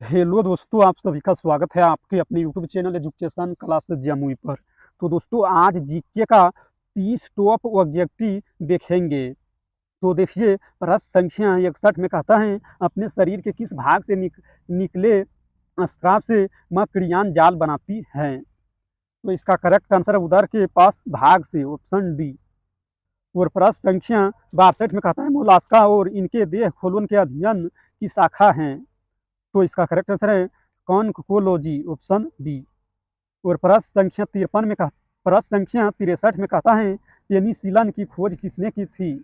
Hello दोस्तों, आप सभी का स्वागत है आपके अपने YouTube channel education class Jamui पर। तो दोस्तों, आज जीके का 30 टॉप ऑब्जेक्टिव देखेंगे। तो देखिए, प्रश्न संख्या 61 में कहता है, अपने शरीर के किस भाग से निकले स्राव से मकड़ियाँ जाल बनाती हैं। तो इसका करेक्ट आंसर है उदर के पास भाग से, ऑप्शन डी। और प्रश्न संख्या 62 में कहता है, मोलास्का और इनके देह खोलन के अध्ययन की शाखा हैं। तो इसका करेक्ट आंसर है कॉन्कोलॉजी, ऑप्शन बी। और प्रश्न संख्या 63 में कहता है, पेनिसिलिन की खोज किसने की थी।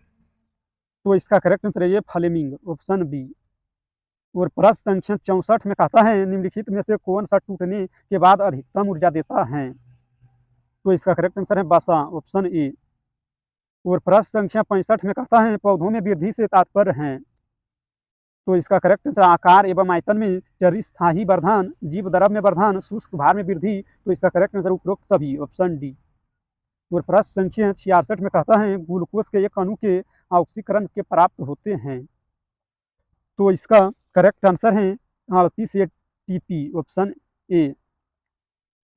तो इसका करेक्ट आंसर है ये फ्लेमिंग, ऑप्शन बी। और प्रश्न संख्या 64 में कहता है, निम्नलिखित में से कौन सा टूटने के बाद अधिकतम ऊर्जा देता है। तो इसका करेक्ट आंसर है वसा, ऑप्शन ए। और प्रश्न संख्या 65 में कहता है, पौधों में वृद्धि से तात्पर्य है। तो इसका करेक्ट आंसर आकार एवं आयतन में चिरस्थायी वर्धन, जीव द्रव में वर्धन, शुष्क भार में वृद्धि। तो इसका करेक्ट आंसर उपरोक्त सभी, ऑप्शन डी। और प्रश्न संख्या 66 में कहता है, ग्लूकोज के एक अणु के ऑक्सीकरण के प्राप्त होते हैं। तो इसका करेक्ट आंसर है 38 एटीपी, ऑप्शन ए।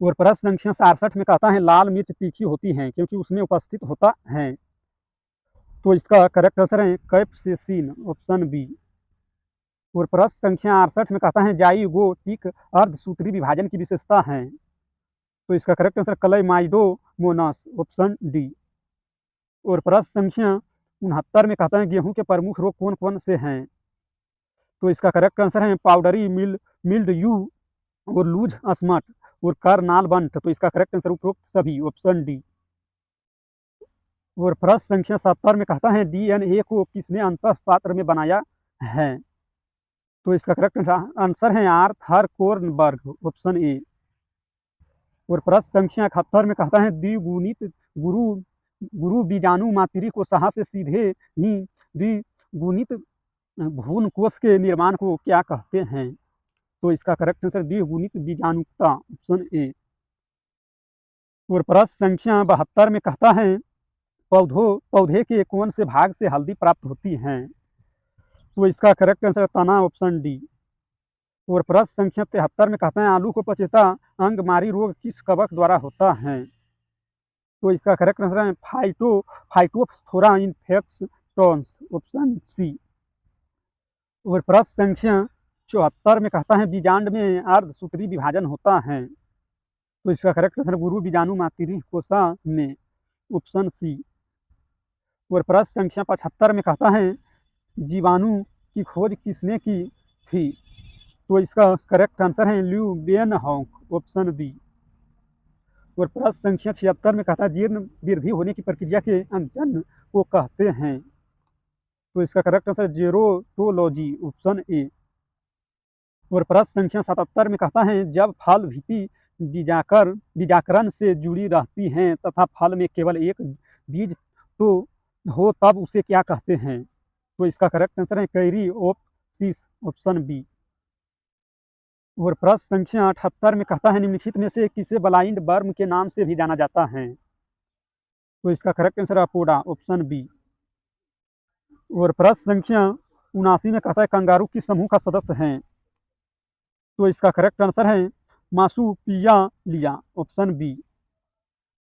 और प्रश्न संख्या 67 में कहता है, लाल मिर्च तीखी होती है क्योंकि उसमें उपस्थित होता है। तो इसका करेक्ट आंसर है कैप्सेसिन, ऑप्शन बी। और प्रश्न संख्या 68 में कहता है, जाइगोटिक अर्धसूत्री विभाजन की विशेषता है। तो इसका correct answer Chlamydomonas, option d. और प्रश्न संख्या 69 में कहता है, गेहूं के प्रमुख रोग कौन कौन से हैं। तो इसका करेक्ट आंसर है पाउडरी मिल्ड्यू और लूज स्मट और करनाल बंट। तो इसका करेक्ट आंसर उपरोक्त सभी, ऑप्शन डी। और प्रश्न संख्या 70 में कहता है, डीएनए को किसने अंतः पात्र में बनाया है। तो इसका करेक्ट आंसर है आर्थर कोर्नबर्ग, ऑप्शन ए। और प्रश्न संख्या 71 में कहता है, द्विगुणित गुरु गुरु बीजाणु मातृ को सहा से सीधे ही द्विगुणित भ्रूण कोश के निर्माण को क्या कहते हैं। तो इसका करेक्ट आंसर द्विगुणित बीजाणुता, ऑप्शन ए। और प्रश्न संख्या 72 में कहता है, पौधे के कौन से भाग से हल्दी प्राप्त होती है। तो इसका करेक्ट आंसर तना, ऑप्शन डी। और प्रश्न संख्या 73 में कहते हैं, आलू को पचेता अंगमारी रोग किस कवक द्वारा होता है। तो इसका करेक्ट आंसर है फाइटोफथोरा इन्फेक्टोन्स, ऑप्शन सी। और प्रश्न संख्या 74 में कहता है, बीजांड में अर्धसूत्री विभाजन होता है। तो इसका करेक्ट आंसर गुरु बीजाणु मातृ कोशा में, ऑप्शन सी। और प्रश्न संख्या 75 में कहता है, जीवाणु की खोज किसने की थी। तो इसका करेक्ट आंसर है ल्यूवेनहॉक, ऑप्शन बी। और प्रश्न संख्या 76 में कहता है, जीर्ण वृद्धि होने की प्रक्रिया के अंजन को कहते हैं। तो इसका करेक्ट आंसर जेरोटोलॉजी, ऑप्शन ए। और प्रश्न संख्या 77 में कहता है, जब फल भित्ति बीजाकरण से जुड़ी रहती हैं तथा फल में केवल एक बीज तो हो, तब उसे क्या कहते हैं। तो इसका करेक्ट आंसर है कैरी ऑफ सीस, ऑप्शन बी। और प्रश्न संख्या 78 में कहता है, निम्नलिखित में से किसे ब्लाइंड वर्म के नाम से भी जाना जाता है। तो इसका करेक्ट आंसर अपोडा, ऑप्शन बी। और प्रश्न संख्या 79 में कहता है, कंगारू किस समूह का सदस्य हैं। तो इसका करेक्ट आंसर है मार्सुपियलिया, ऑप्शन बी।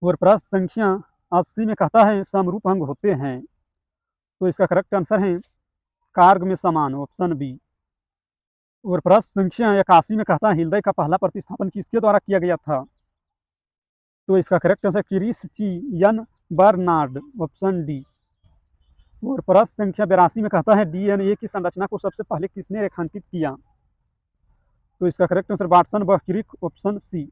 और प्रश्न संख्या 80 में कहता है, समरूप अंग होते हैं। तो इसका करेक्ट आंसर है कार्ग में समान, ऑप्शन बी। और प्रश्न संख्या 81 में कहता है, हृदय का पहला प्रतिस्थापन किसके द्वारा किया गया था। तो इसका correct answer Christian Barnard, option d. और प्रश्न संख्या 82 में कहता है, डीएनए की संरचना को सबसे पहले किसने रेखांकित किया। तो इसका करेक्ट आंसर वाटसन व क्रिक, ऑप्शन सी।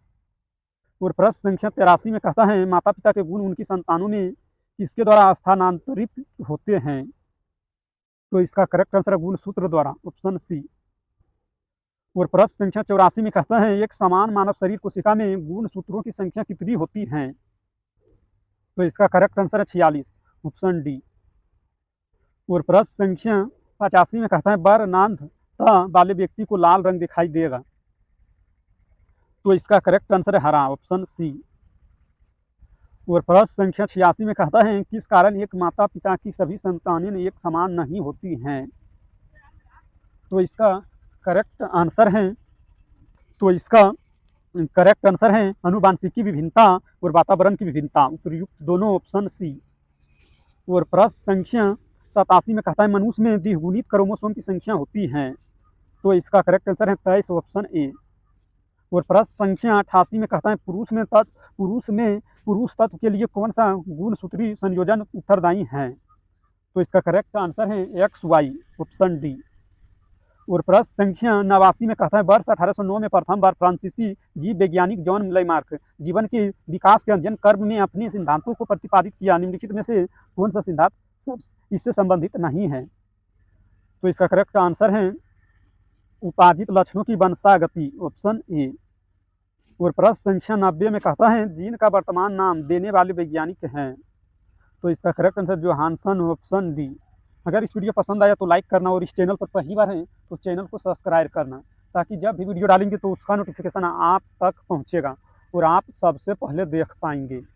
और प्रश्न संख्या 83 में कहता है, माता पिता के गुण उनकी संतानों में किसके द्वारा स्थानांतरित होते हैं। तो इसका करेक्ट आंसर है गुणसूत्र द्वारा, ऑप्शन सी। और प्रश्न संख्या 84 में कहता है, एक समान मानव शरीर कोशिका में गुणसूत्रों की संख्या कितनी होती है। तो इसका करेक्ट आंसर है 46, ऑप्शन डी। और प्रश्न संख्या 85 में कहता है, वर्णांधता वाले व्यक्ति को लाल रंग दिखाई देगा। तो इसका करेक्ट आंसर है हरा, ऑप्शन सी। और प्रश्न संख्या 86 में कहता है, किस कारण एक माता पिता की सभी संतानें एक समान नहीं होती हैं। तो इसका करेक्ट आंसर है तो इसका करेक्ट आंसर है अनुवांशिकी विभिन्नता और वातावरण की विभिन्नता, उपयुक्त दोनों ऑप्शन सी। और प्रश्न संख्या 87 में कहता है मनुष्य में द्विगुणित क्रोमोसोम की संख्या होती है, तो इसका करेक्ट आंसर है 23 ऑप्शन ए। और प्रश्न संख्या 88 में कहता है पुरुष तत्व के लिए कौन सा गुणसूत्री संयोजन उत्तरदायी है, तो इसका करेक्ट आंसर है एक्स वाई ऑप्शन डी। और प्रश्न संख्या 89 में कहता है वर्ष 1809 में प्रथम बार फ्रांसीसी जीव वैज्ञानिक जॉन लेमार्क जीवन के विकास के अध्ययन कर्म में अपने सिद्धांतों को प्रतिपादित किया, निम्नलिखित में से कौन सा सिद्धांत सब इससे संबंधित नहीं है, तो इसका करेक्ट आंसर है उपार्जित लक्षणों की वंशागति ऑप्शन ए। और प्रश्न संख्या 90 में कहता है जीन का वर्तमान नाम देने वाले वैज्ञानिक हैं, तो इसका correct answer Johansson option D. अगर इस वीडियो पसंद आया तो लाइक करना, और इस चैनल पर पहली बार है तो चैनल को सब्सक्राइब करना, ताकि जब भी वीडियो डालेंगे तो उसका नोटिफिकेशन आप तक पहुंचेगा और आप सबसे पहले देख पाएंगे।